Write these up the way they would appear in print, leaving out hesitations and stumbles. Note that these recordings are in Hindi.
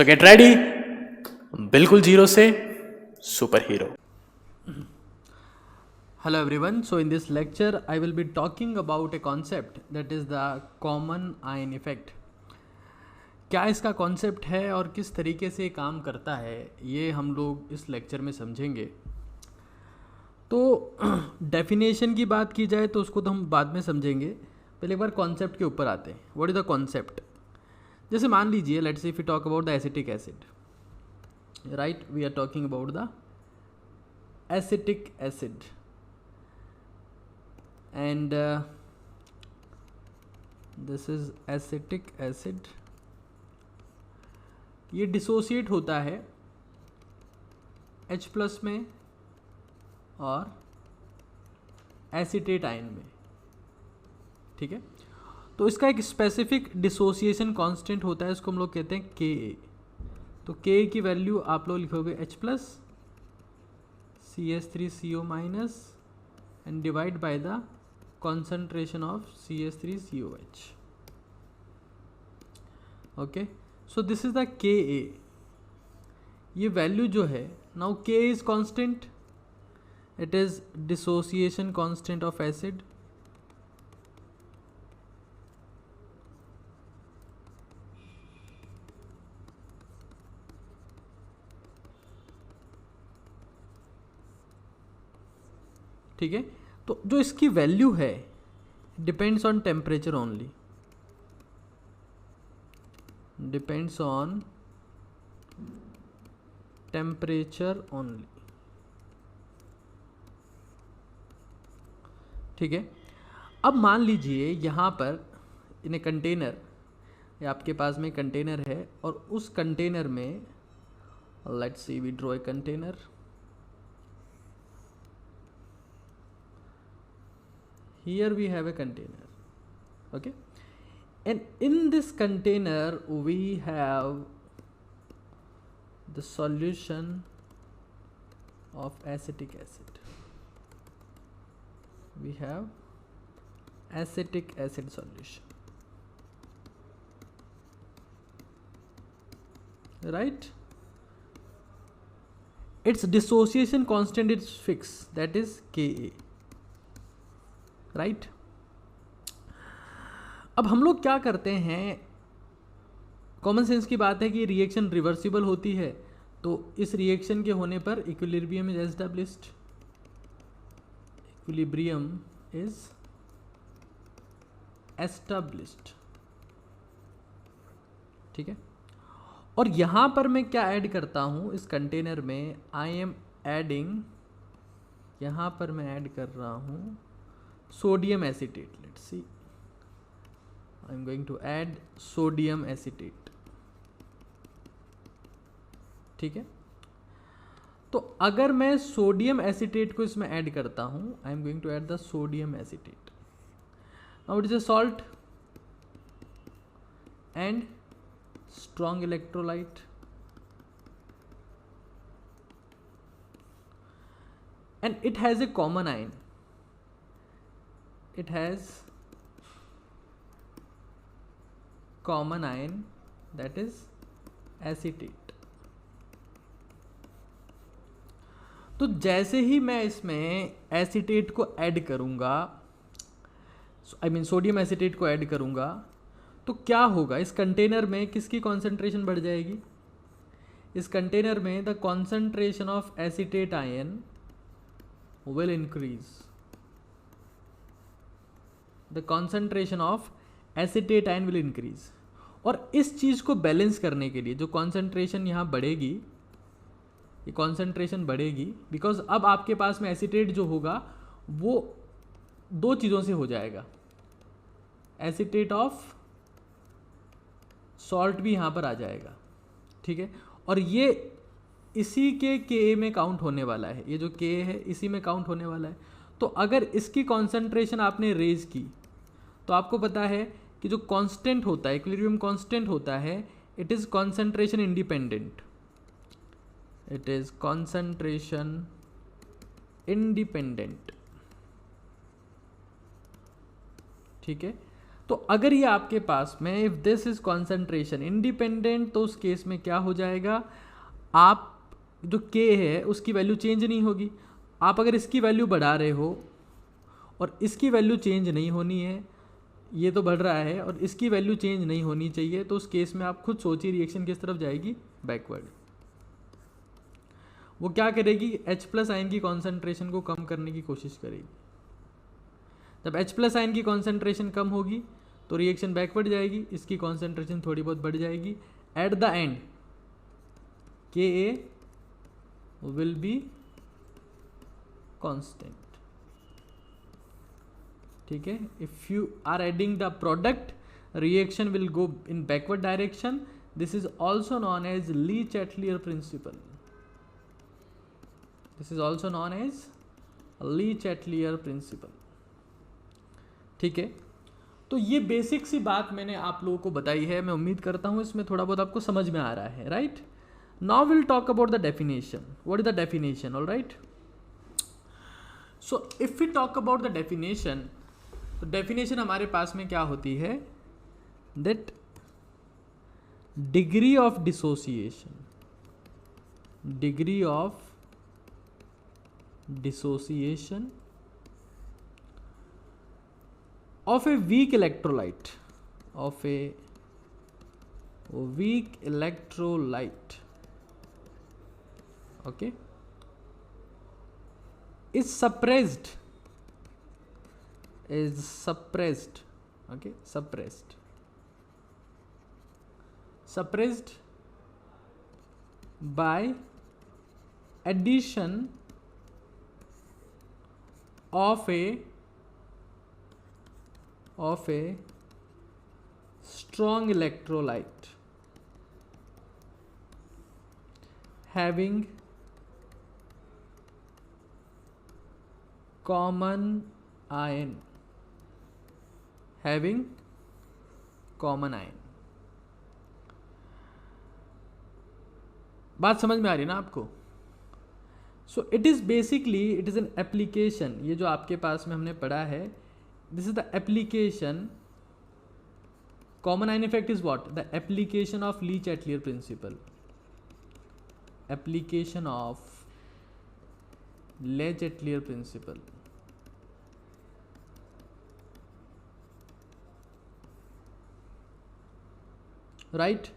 सो गेट रेडी, बिल्कुल जीरो से super hero. Hello everyone. So in this lecture I will be talking about a concept that is the common ion effect. क्या इसका कॉन्सेप्ट है और किस तरीके से काम करता है ये हम लोग इस लेक्चर में समझेंगे. तो डेफिनेशन की बात की जाए तो उसको तो हम बाद में समझेंगे, पहले एक बार कॉन्सेप्ट के ऊपर आते हैं. What is the concept? जैसे मान लीजिए let's if you talk about the acetic acid, right? We are talking about the acetic acid and this is acetic acid. ये डिसोसिएट होता है H प्लस में और एसिटेट आयन में, ठीक है. तो इसका एक स्पेसिफिक डिसोसिएशन कांस्टेंट होता है, इसको हम लोग कहते हैं Ka. तो Ka की वैल्यू आप लोग लिखोगे H plus CH3CO minus and divide by the concentration of CH3COH. Okay, so this is the Ka. ये वैल्यू जो है, now Ka is constant, it is dissociation constant of acid. ठीक है. तो जो इसकी वैल्यू है depends on temperature only, depends on temperature only, ठीक है. अब मान लीजिए यहाँ पर इन ए कंटेनर, या आपके पास में कंटेनर है और उस कंटेनर में let's see we draw a container. Here we have a container, okay, and in this container we have the solution of acetic acid. We have acetic acid solution, right? Its dissociation constant is fixed, that is Ka, right. अब हम लोग क्या करते हैं, कॉमन सेंस की बात है कि रिएक्शन रिवर्सिबल होती है, तो इस रिएक्शन के होने पर equilibrium is established. Equilibrium is established, ठीक है. और यहां पर मैं क्या ऐड करता हूं इस कंटेनर में, आई एम एडिंग, यहां पर मैं ऐड कर रहा हूं sodium acetate. Let's see, I'm going to add sodium acetate, ठीक है. तो अगर मैं सोडियम एसिटेट को इसमें ऐड करता हूं, I am going to add the sodium acetate. Now it is a salt and strong electrolyte, and it has a common ion. It has common ion, that is acetate. तो जैसे ही मैं इसमें एसिटेट को ऐड करूंगा, आई मीन सोडियम एसिटेट को ऐड करूंगा, तो क्या होगा, इस कंटेनर में किसकी कॉन्सेंट्रेशन बढ़ जाएगी? इस कंटेनर में the concentration of acetate ion will increase. The concentration of acetate ion will increase. और इस चीज़ को बैलेंस करने के लिए जो कॉन्सेंट्रेशन यहाँ बढ़ेगी, ये कॉन्सेंट्रेशन बढ़ेगी बिकॉज अब आपके पास में एसिटेट जो होगा वो दो चीज़ों से हो जाएगा. एसिटेट ऑफ सॉल्ट भी यहाँ पर आ जाएगा, ठीक है. और ये इसी के Ka में काउंट होने वाला है, ये जो Ka है इसी में काउंट होने वाला है. तो अगर इसकी कॉन्सेंट्रेशन आपने रेज की तो आपको पता है कि जो कांस्टेंट होता है, इक्विलिब्रियम कांस्टेंट होता है, it is concentration independent. It is concentration independent, ठीक है. तो अगर ये आपके पास में if this is concentration independent, तो उस केस में क्या हो जाएगा, आप जो K है उसकी वैल्यू चेंज नहीं होगी। आप अगर इसकी वैल्यू बढ़ा रहे हो और इसकी वैल्यू चेंज नहीं होनी है, ये तो बढ़ रहा है और इसकी वैल्यू चेंज नहीं होनी चाहिए, तो उस केस में आप खुद सोचिए रिएक्शन किस तरफ जाएगी, बैकवर्ड। वो क्या करेगी, H+ आयन की कॉन्सेंट्रेशन को कम करने की कोशिश करेगी। जब H+ आयन की कॉन्सेंट्रेशन कम होगी तो रिएक्शन बैकवर्ड जाएगी, इसकी कॉन्सेंट्रेशन थोड़ी बहुत बढ़ जाएगी। At the end Ka will be constant, ठीक है। If you are adding the product, reaction will go in backward direction. This is also known as Le Chatelier principle. This is also known as Le Chatelier principle, ठीक है। तो ये बेसिक सी बात मैंने आप लोगों को बताई है। मैं उम्मीद करता हूँ इसमें थोड़ा बहुत आपको समझ में आ रहा है, right. Now will talk about the definition. What is the definition, all right. So if we talk about the definition, तो डेफिनेशन हमारे पास में क्या होती है, that degree of dissociation, degree of dissociation of a weak electrolyte, of a weak electrolyte, okay, is suppressed, okay, suppressed by addition of a strong electrolyte having common ion, बात समझ में आ रही है ना आपको। So it is basically, it is an application. ये जो आपके पास में हमने पढ़ा है, this is the application. Common ion effect is what, the application of Le Chatelier principle, application of Le Chatelier principle, right.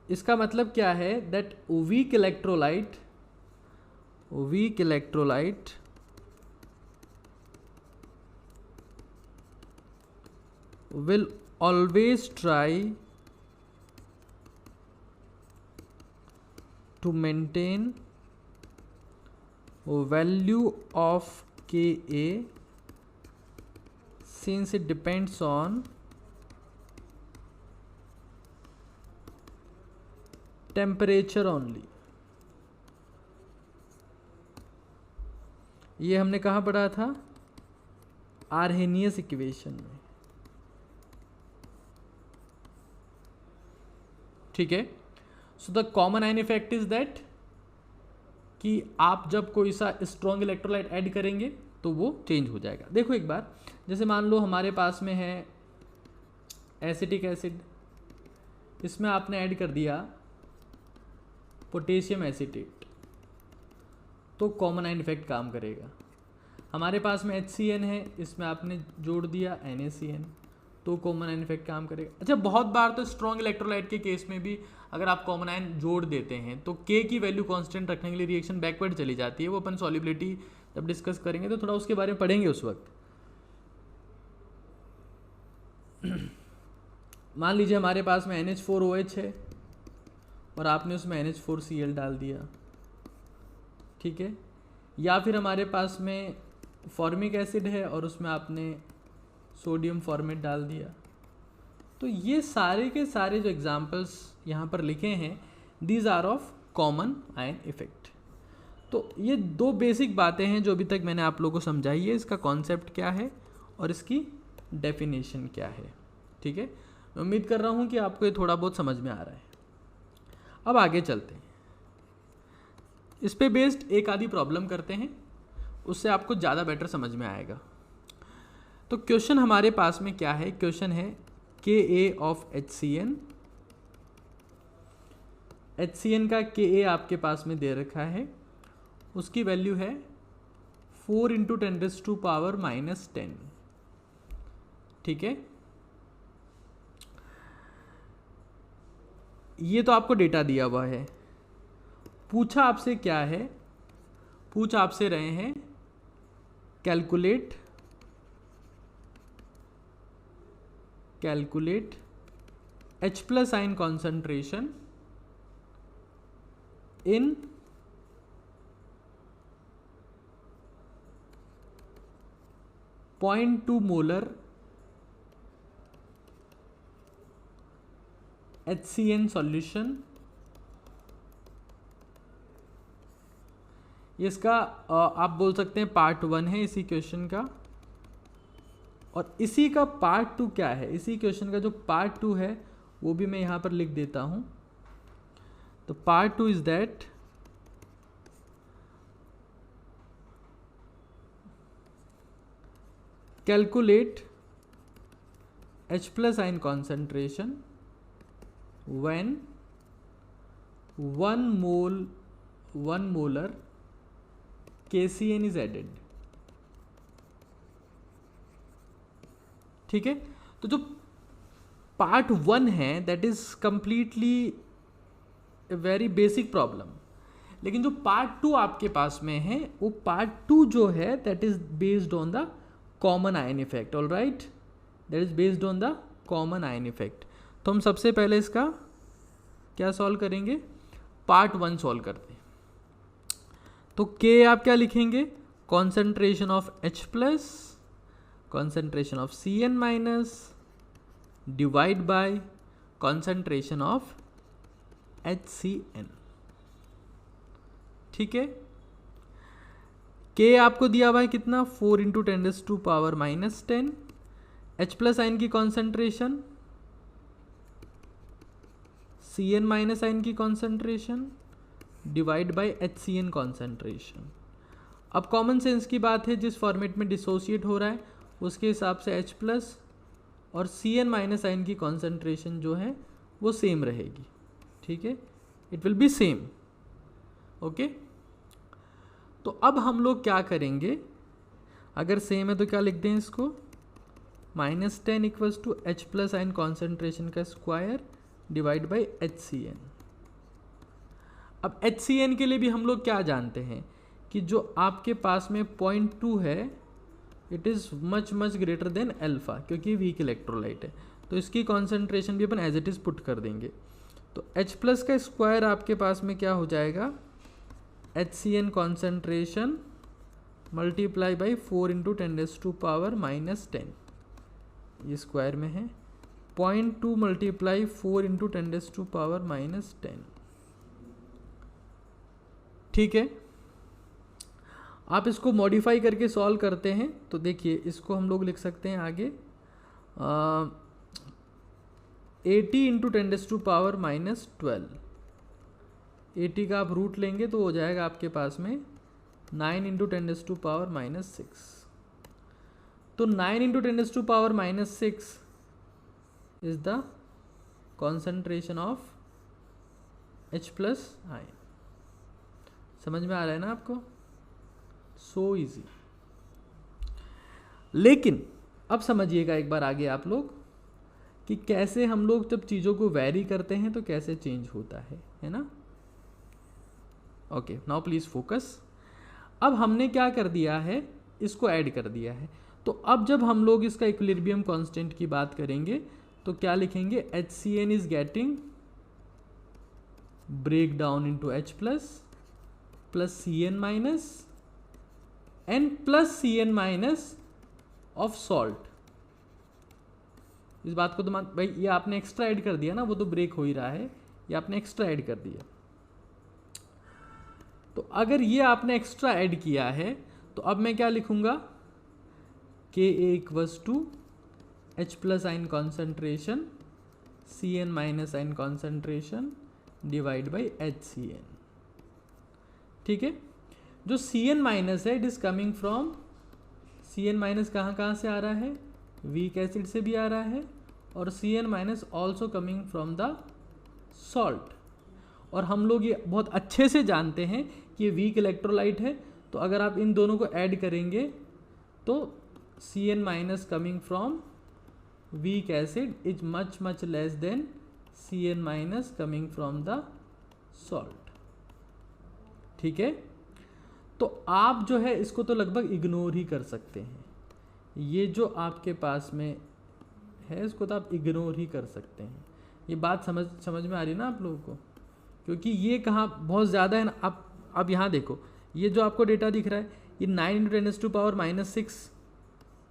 इसका मतलब क्या है, that weak electrolyte will always try to maintain value of Ka since it depends on temperature only. ये हमने कहाँ पढ़ा था, आर्हेनियस इक्वेशन में, ठीक है। So the common ion effect is that कि आप जब कोई सा स्ट्रॉन्ग इलेक्ट्रोलाइट ऐड करेंगे तो वो चेंज हो जाएगा। देखो एक बार, जैसे मान लो हमारे पास में है एसिटिक एसिड, इसमें आपने ऐड कर दिया पोटेशियम एसीटेट, तो कॉमन आयन इफेक्ट काम करेगा। हमारे पास में HCN है, इसमें आपने जोड़ दिया NaCN, तो कॉमन आयन इफेक्ट काम करेगा। अच्छा, बहुत बार तो स्ट्रॉन्ग इलेक्ट्रोलाइट के केस में भी अगर आप कॉमन आयन जोड़ देते हैं तो K की वैल्यू कांस्टेंट रखने के लिए रिएक्शन बैकवर्ड चली जाती है। वो अपन सॉल्युबिलिटी जब डिस्कस करेंगे तो थोड़ा उसके बारे में पढ़ेंगे उस वक्त। मान लीजिए हमारे पास में NH4OH है और आपने उसमें NH4Cl डाल दिया, ठीक है। या फिर हमारे पास में फॉर्मिक एसिड है और उसमें आपने सोडियम फॉर्मेट डाल दिया। तो ये सारे के सारे जो एग्जांपल्स यहाँ पर लिखे हैं, these are of common ion effect. तो ये दो बेसिक बातें हैं जो अभी तक मैंने आप लोगों को समझाई है, इसका कॉन्सेप्ट क्या है और इसकी डेफिनेशन क्या है, ठीक है। मैं उम्मीद कर रहा हूँ कि आपको ये थोड़ा बहुत समझ में आ रहा है। अब आगे चलते हैं, इस पे बेस्ड एक आधी प्रॉब्लम करते हैं, उससे आपको ज़्यादा बेटर समझ में आएगा। तो क्वेश्चन हमारे पास में क्या है, क्वेश्चन है Ka ऑफ HCN। HCN का Ka आपके पास में दे रखा है, उसकी वैल्यू है 4 इंटू 10⁻⁻10। ठीक है, ये तो आपको डेटा दिया हुआ है। पूछा आपसे क्या है, पूछ आपसे रहे हैं calculate H plus ion concentration in 0.2 molar HCN solution. इसका आप बोल सकते हैं पार्ट 1 है इसी क्वेश्चन का, और इसी का पार्ट 2 क्या है, इसी क्वेश्चन का जो पार्ट 2 है वो भी मैं यहाँ पर लिख देता हूँ। तो part 2 is that calculate H plus ion concentration when 1 molar KCN is added। ठीक है, तो जो पार्ट 1 है that is completely very basic problem, लेकिन जो पार्ट 2 आपके पास में है वो पार्ट 2 जो है that is based on the common ion effect. All right, that is based on the common ion effect. तो हम सबसे पहले इसका क्या सॉल्व करेंगे, पार्ट 1 सॉल्व करते हैं। तो के आप क्या लिखेंगे, concentration of H plus concentration of Cn minus divide by concentration of HCN। ठीक है, के आपको दिया हुआ है कितना, 4 इंटू 10⁻⁻10। H प्लस आयन की कॉन्सेंट्रेशन, Cn माइनस आयन की concentration divide by HCN concentration. अब कॉमन सेंस की बात है, जिस फॉर्मेट में डिसोसिएट हो रहा है उसके हिसाब से H प्लस और Cn माइनस आयन की कॉन्सेंट्रेशन जो है वो सेम रहेगी। ठीक है, it will be same. Okay, तो अब हम लोग क्या करेंगे, अगर सेम है तो क्या लिख दें इसको, -10 equals to H plus ion concentration का स्क्वायर डिवाइड बाई HCN। अब HCN के लिए भी हम लोग क्या जानते हैं कि जो आपके पास में 0.2 है it is much greater than alpha, क्योंकि वीक इलेक्ट्रोलाइट है, तो इसकी कॉन्सेंट्रेशन भी अपन एज इट इज़ पुट कर देंगे। तो H प्लस का स्क्वायर आपके पास में क्या हो जाएगा, HCN concentration multiply by 4 into 10⁻⁻10, ये स्क्वायर में है, 0.2 मल्टीप्लाई 4 इंटू 10⁻⁻10। ठीक है, आप इसको मॉडिफाई करके सॉल्व करते हैं तो देखिए इसको हम लोग लिख सकते हैं आगे 80 इंटू 10⁻⁻12। 80 का आप रूट लेंगे तो हो जाएगा आपके पास में 9 इंटू 10⁻⁻6। तो 9 into 10⁻⁻6 is the concentration of H plus ion. समझ में आ रहा है ना आपको, सो इजी। लेकिन अब समझिएगा एक बार आगे आप लोग कि कैसे हम लोग जब चीज़ों को वैरी करते हैं तो कैसे चेंज होता है ना। Okay, now please focus. अब हमने क्या कर दिया है, इसको ऐड कर दिया है, तो अब जब हम लोग इसका इक्विलिब्रियम कांस्टेंट की बात करेंगे तो क्या लिखेंगे, HCN is getting break down into H plus Cn minus and plus Cn minus of salt. इस बात को तो मान भाई, ये आपने एक्स्ट्रा ऐड कर दिया ना, वो तो ब्रेक हो ही रहा है, ये आपने एक्स्ट्रा ऐड कर दिया। तो अगर ये आपने एक्स्ट्रा ऐड किया है तो अब मैं क्या लिखूंगा, Ka equals to H plus ion concentration Cn minus ion concentration divide by HCN। ठीक है, जो Cn माइनस है it is coming from Cn minus कहाँ कहाँ से आ रहा है, वीक एसिड से भी आ रहा है, और Cn minus also coming from the salt. और हम लोग ये बहुत अच्छे से जानते हैं कि ये वीक इलेक्ट्रोलाइट है, तो अगर आप इन दोनों को ऐड करेंगे तो Cn minus coming from weak acid is much much less than Cn minus coming from the salt. ठीक है, तो आप जो है इसको तो लगभग इग्नोर ही कर सकते हैं, ये जो आपके पास में है इसको तो आप इग्नोर ही कर सकते हैं। ये बात समझ में आ रही है ना आप लोगों को, क्योंकि ये कहाँ बहुत ज़्यादा है ना। आप यहाँ देखो, ये जो आपको डेटा दिख रहा है ये 9 × 10⁻⁶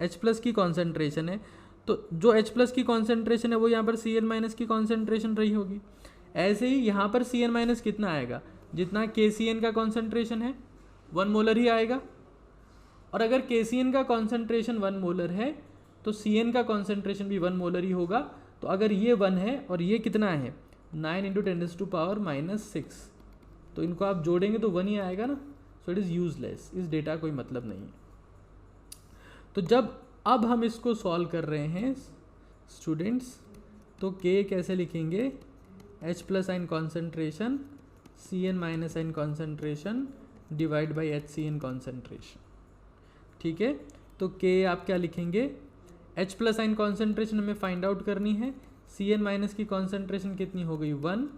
H+ की कॉन्सेंट्रेशन है, तो जो H+ की कॉन्सेंट्रेशन है वो यहाँ पर Cn- की कॉन्सेंट्रेशन रही होगी। ऐसे ही यहाँ पर Cn- कितना आएगा, जितना KCN का कॉन्सेंट्रेशन है 1 मोलर ही आएगा। और अगर KCN का कॉन्सेंट्रेशन 1 मोलर है तो Cn का कॉन्सेंट्रेशन भी 1 मोलर ही होगा। तो अगर ये 1 है और ये कितना है 9 × 10⁻⁶, तो इनको आप जोड़ेंगे तो 1 ही आएगा ना। सो इट इज़ यूजलेस, इस डेटा कोई मतलब नहीं है। तो जब अब हम इसको सॉल्व कर रहे हैं स्टूडेंट्स, तो K कैसे लिखेंगे, H+ ion concentration Cn- ion concentration divide by HCN concentration. ठीक है, तो K आप क्या लिखेंगे, H+ आयन कॉन्सेंट्रेशन हमें फाइंड आउट करनी है, Cn- की कॉन्सेंट्रेशन कितनी हो गई 1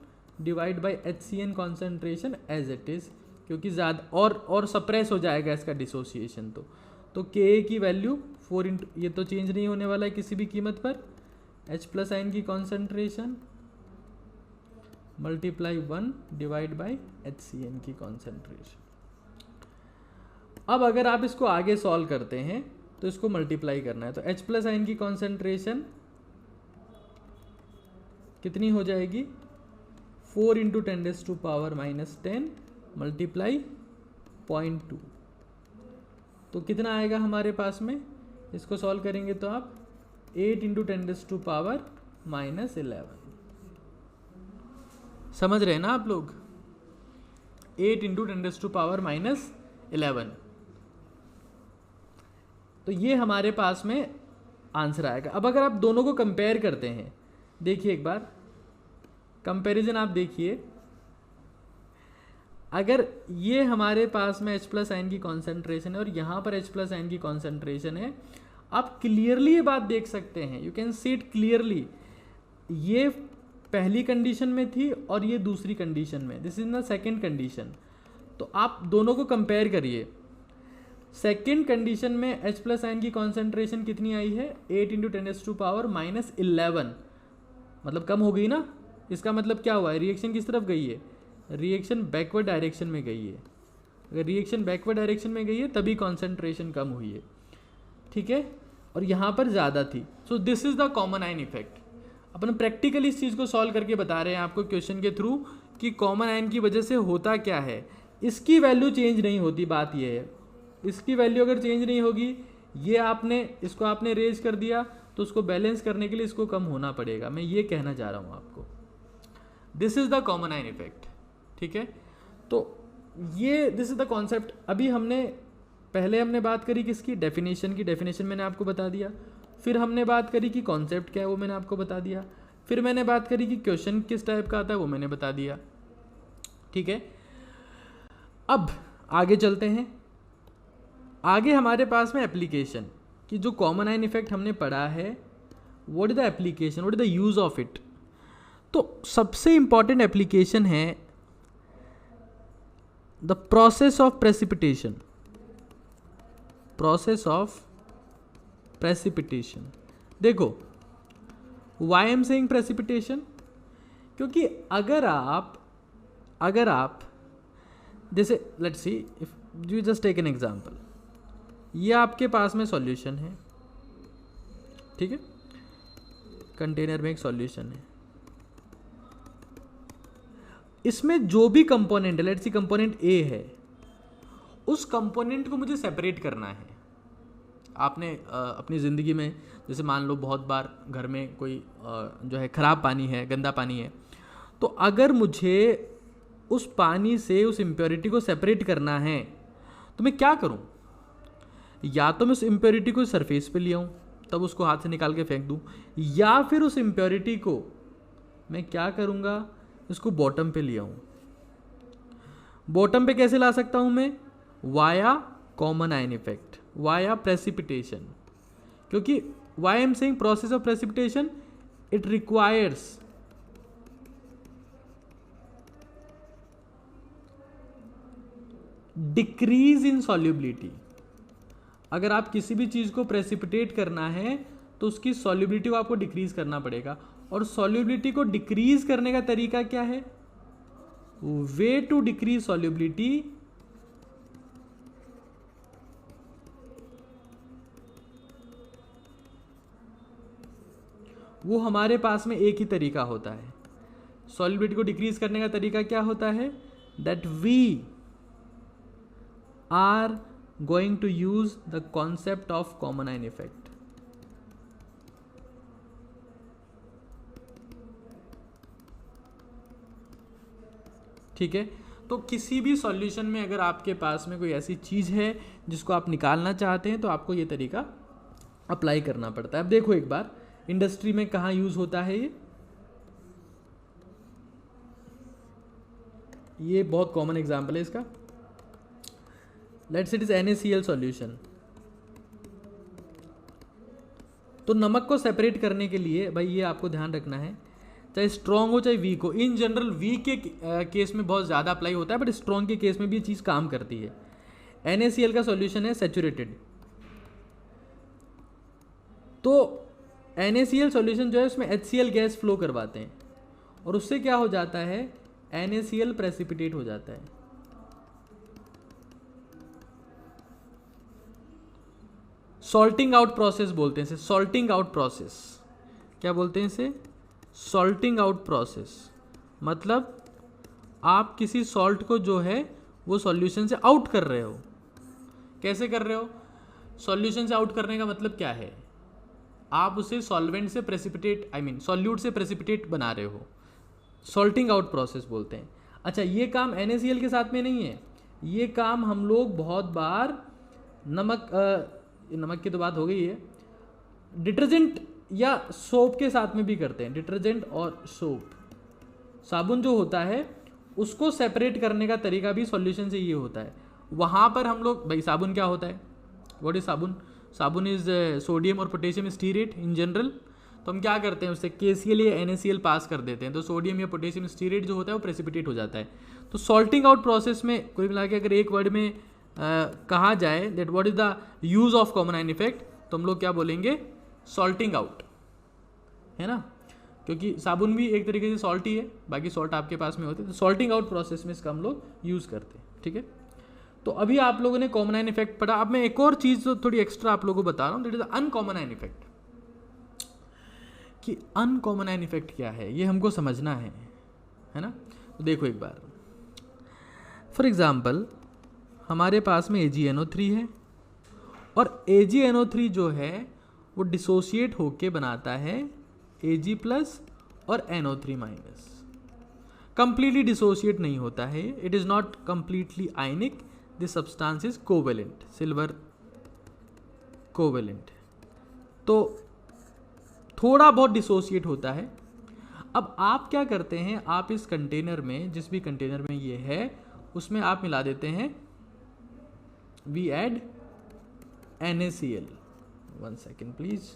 divide by HCN concentration as it is, क्योंकि ज़्यादा और सप्रेस हो जाएगा इसका डिसोसिएशन। तो K की वैल्यू 4 इंटू, ये तो चेंज नहीं होने वाला है किसी भी कीमत पर, H+ आयन की concentration multiply 1 divide by HCN की कॉन्सेंट्रेशन। अब अगर आप इसको आगे सॉल्व करते हैं तो इसको मल्टीप्लाई करना है, तो H+ आयन की कॉन्सेंट्रेशन कितनी हो जाएगी 4 × 10⁻⁻10 मल्टीप्लाई 0.2, तो कितना आएगा हमारे पास में, इसको सॉल्व करेंगे तो आप 8 × 10⁻11। समझ रहे हैं ना आप लोग, 8 × 10⁻11। तो ये हमारे पास में आंसर आएगा। अब अगर आप दोनों को कंपेयर करते हैं, देखिए एक बार कंपैरिजन आप देखिए, अगर ये हमारे पास में H+ आयन की कॉन्सेंट्रेशन है और यहाँ पर H+ आयन की कॉन्सेंट्रेशन है, आप क्लियरली ये बात देख सकते हैं, you can see it clearly, ये पहली कंडीशन में थी और ये दूसरी कंडीशन में, this is the second condition. तो आप दोनों को कंपेयर करिए, सेकेंड कंडीशन में H+ आयन की कॉन्सेंट्रेशन कितनी आई है 8 × 10⁻11, मतलब कम हो गई ना। इसका मतलब क्या हुआ है, रिएक्शन किस तरफ गई है, रिएक्शन बैकवर्ड डायरेक्शन में गई है। अगर रिएक्शन बैकवर्ड डायरेक्शन में गई है तभी कॉन्सेंट्रेशन कम हुई है। ठीक है, और यहाँ पर ज़्यादा थी। So this is the common ion effect. Upon practically इस चीज़ को सॉल्व करके बता रहे हैं आपको क्वेश्चन के थ्रू कि कॉमन आयन की वजह से होता क्या है। इसकी वैल्यू चेंज नहीं होती, बात यह है, इसकी वैल्यू अगर चेंज नहीं होगी, ये आपने इसको आपने रेज कर दिया तो उसको बैलेंस करने के लिए इसको कम होना पड़ेगा। मैं ये कहना चाह रहा हूँ आपको, this is the common ion effect. ठीक है, तो ये दिस इज द कॉन्सेप्ट। अभी पहले हमने बात करी किसकी, डेफिनेशन की, डेफिनेशन मैंने आपको बता दिया। फिर हमने बात करी कि कॉन्सेप्ट क्या है, वो मैंने आपको बता दिया। फिर मैंने बात करी कि क्वेश्चन किस टाइप का आता है, वो मैंने बता दिया। ठीक है, अब आगे चलते हैं। आगे हमारे पास में एप्लीकेशन कि जो कॉमन आयन इफेक्ट हमने पढ़ा है, what is the application, what is the use of it. तो सबसे इंपॉर्टेंट एप्लीकेशन है the process of precipitation, process of precipitation. देखो वाई एम सेइंग प्रेसिपिटेशन, क्योंकि अगर आप जैसे let's see if you just take an example, ये आपके पास में सॉल्यूशन है, ठीक है, कंटेनर में एक सॉल्यूशन है, इसमें जो भी कंपोनेंट है, लेट्स सी कंपोनेंट ए है, उस कंपोनेंट को मुझे सेपरेट करना है। आपने अपनी ज़िंदगी में जैसे मान लो बहुत बार घर में कोई जो है ख़राब पानी है, गंदा पानी है, तो अगर मुझे उस पानी से उस इम्प्योरिटी को सेपरेट करना है तो मैं क्या करूं, या तो मैं उस इम्प्योरिटी को सरफेस पे ले आऊँ, तब उसको हाथ से निकाल के फेंक दूँ, या फिर उस इम्प्योरिटी को मैं क्या करूँगा, इसको बॉटम पे ले आऊँ। बॉटम पे कैसे ला सकता हूँ मैं? Via common ion effect, via precipitation, क्योंकि why I am saying process of precipitation, it requires decrease in solubility. अगर आप किसी भी चीज़ को प्रेसिपिटेट करना है तो उसकी सॉल्युबिलिटी को आपको डिक्रीज करना पड़ेगा, और सॉल्युबिलिटी को डिक्रीज करने का तरीका क्या है? वे टू डिक्रीज सॉल्युबिलिटी वो हमारे पास में एक ही तरीका होता है। सॉल्युबिलिटी को डिक्रीज करने का तरीका क्या होता है? That we are going to use the concept of common ion effect. ठीक है, तो किसी भी सॉल्यूशन में अगर आपके पास में कोई ऐसी चीज़ है जिसको आप निकालना चाहते हैं तो आपको ये तरीका अप्लाई करना पड़ता है। अब देखो एक बार इंडस्ट्री में कहाँ यूज़ होता है ये बहुत कॉमन एग्जांपल है इसका। Let's it is NaCl solution. तो नमक को सेपरेट करने के लिए भाई ये आपको ध्यान रखना है, चाहे स्ट्रॉन्ग हो चाहे वीक हो। इन जनरल वीक के केस में बहुत ज़्यादा अप्लाई होता है, बट स्ट्रॉन्ग के केस में भी ये चीज़ काम करती है। NaCl का सॉल्यूशन है सैचुरेटेड, तो NaCl सॉल्यूशन जो है उसमें HCl गैस फ्लो करवाते हैं, और उससे क्या हो जाता है? NaCl प्रेसिपिटेट हो जाता है। सॉल्टिंग आउट प्रोसेस बोलते हैं इसे, सॉल्टिंग आउट प्रोसेस। क्या बोलते हैं इसे? Salting out process. मतलब आप किसी सॉल्ट को जो है वो सॉल्यूशन से आउट कर रहे हो। कैसे कर रहे हो? सॉल्यूशन से आउट करने का मतलब क्या है? आप उसे सॉल्वेंट से प्रेसिपिटेट, सॉल्यूट से प्रेसिपिटेट बना रहे हो, सॉल्टिंग आउट प्रोसेस बोलते हैं। अच्छा, ये काम NaCl के साथ में नहीं है, ये काम हम लोग बहुत बार नमक की तो बात हो गई है, डिटर्जेंट या सोप के साथ में भी करते हैं। डिटर्जेंट और सोप, साबुन जो होता है उसको सेपरेट करने का तरीका भी सॉल्यूशन से ये होता है। वहाँ पर हम लोग, भाई साबुन क्या होता है? व्हाट इज साबुन? साबुन इज सोडियम और पोटेशियम स्टीरेट इन जनरल। तो हम क्या करते हैं, उससे KCl या NaCl पास कर देते हैं, तो सोडियम या पोटेशियम स्टीरेट जो होता है वो प्रेसिपिटेट हो जाता है। तो सॉल्टिंग आउट प्रोसेस में कुल मिला के अगर एक वर्ड में कहा जाए that what is the use of common ion effect, तो हम लोग क्या बोलेंगे? सॉल्टिंग आउट, है ना, क्योंकि साबुन भी एक तरीके से सॉल्ट ही है, बाकी सॉल्ट आपके पास में होते हैं। तो सॉल्टिंग आउट प्रोसेस में इसका हम लोग यूज़ करते हैं। ठीक है, तो अभी आप लोगों ने कॉमन आयन इफेक्ट पढ़ा। अब मैं एक और चीज़ तो थोड़ी एक्स्ट्रा आप लोगों को बता रहा हूँ, that is uncommon ion effect. कि अनकॉमन आयन इफेक्ट क्या है ये हमको समझना है ना। तो देखो एक बार, फॉर एग्जाम्पल हमारे पास में AgNO3 है, और AgNO3 जो है वो डिसोशिएट होके बनाता है Ag+ और NO3-। कंप्लीटली डिसोशिएट नहीं होता है, it is not completely ionic, this substance is covalent, silver covalent, तो थोड़ा बहुत डिसोशिएट होता है। अब आप क्या करते हैं, आप इस कंटेनर में, जिस भी कंटेनर में ये है उसमें आप मिला देते हैं, we add NaCl। 1 second please,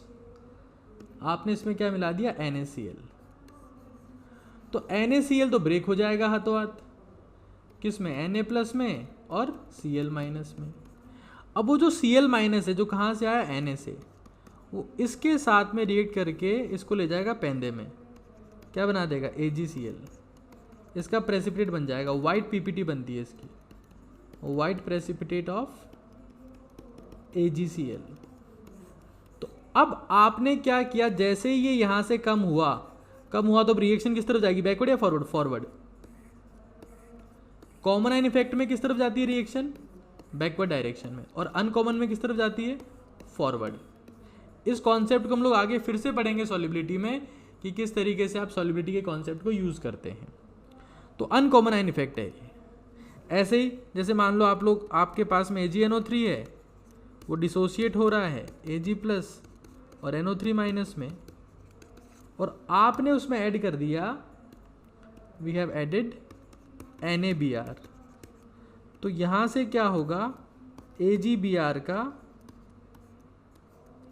आपने इसमें क्या मिला दिया? NaCl। तो NaCl तो ब्रेक हो जाएगा हाथों हाथ, किस में? Na+ में और Cl- में। अब वो जो Cl- है जो कहाँ से आया? Na से, वो इसके साथ में रिएक्ट करके इसको ले जाएगा पेंदे में, क्या बना देगा? AgCl। इसका प्रेसिपिटेट बन जाएगा, वाइट PPT बनती है इसकी, वाइट प्रेसिपिटेट ऑफ AgCl। तो अब आपने क्या किया, जैसे ही ये यहां से कम हुआ तो रिएक्शन किस तरफ जाएगी? बैकवर्ड या forward? Forward. Common ion effect में किस तरफ जाती है रिएक्शन? बैकवर्ड डायरेक्शन में। और अनकॉमन में किस तरफ जाती है? फॉरवर्ड। इस कॉन्सेप्ट को हम लोग आगे फिर से पढ़ेंगे सॉल्युबिलिटी में, कि किस तरीके से आप सॉल्युबिलिटी के कॉन्सेप्ट को यूज करते हैं। तो अनकॉमन आयन इफेक्ट है ये। ऐसे ही जैसे मान लो आप लोग, आपके पास में AgNO3 है वो डिसोशिएट हो रहा है Ag प्लस और NO3 माइनस में, और आपने उसमें ऐड कर दिया, वी हैव एडेड NaBr। तो यहाँ से क्या होगा, AgBr का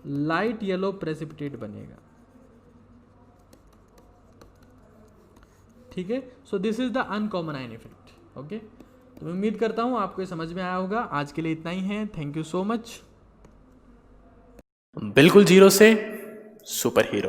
लाइट येलो प्रेसिपिटेट बनेगा। ठीक है, so this is the uncommon ion effect. Okay, तो मैं उम्मीद करता हूँ आपको ये समझ में आया होगा। आज के लिए इतना ही है, थैंक यू सो मच। बिल्कुल जीरो से सुपर हीरो।